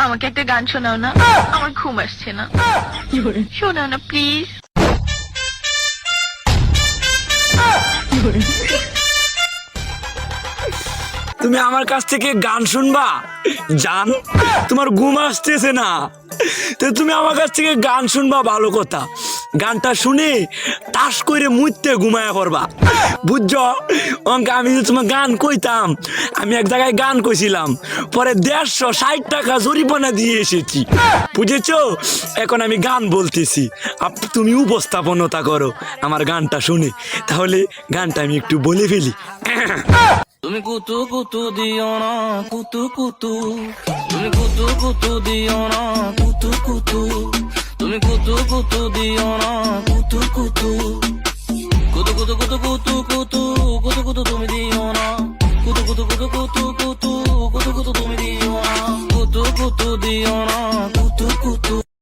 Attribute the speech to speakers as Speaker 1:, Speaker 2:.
Speaker 1: আমাকে একটা গান শোনাও না, আমার ঘুম আসছে না। শোনাও না প্লিজ।
Speaker 2: তুমি আমার কাছ থেকে গান শুনবা জান? তোমার ঘুম আসতেছে না, তো তুমি আমার কাছ থেকে গান শুনবা, ভালো কথা। গানটা শুনে টাস করে মুইতে ঘুমায়া করবা, বুঝছো? অঙ্কে আমি যে তোমার গান কইতাম, আমি এক জায়গায় গান কইছিলাম, পরে 160 টাকা জরিমানা দিয়ে এসেছি, বুঝেছো? এখন আমি গান বলতেছি, তুমি উপস্থাপনতা করো আমার গানটা শুনে। তাহলে গানটা আমি একটু বলে ফেলি।
Speaker 3: তুমি কুতু কুতু দিও না কুতু কুতু, তুমি কুতু কুতু দিও না কুতু কুতু, তুমি কুতু কুতু দিও না কুতু কুতু, কুতু কুতু কুতু কুতু কুতু কুতু কুতু তুমি দিও না, কুতু কুতু কুতু কুতু কুতু কুতু কুতু তুমি দিও না, কুতু কুতু দিও না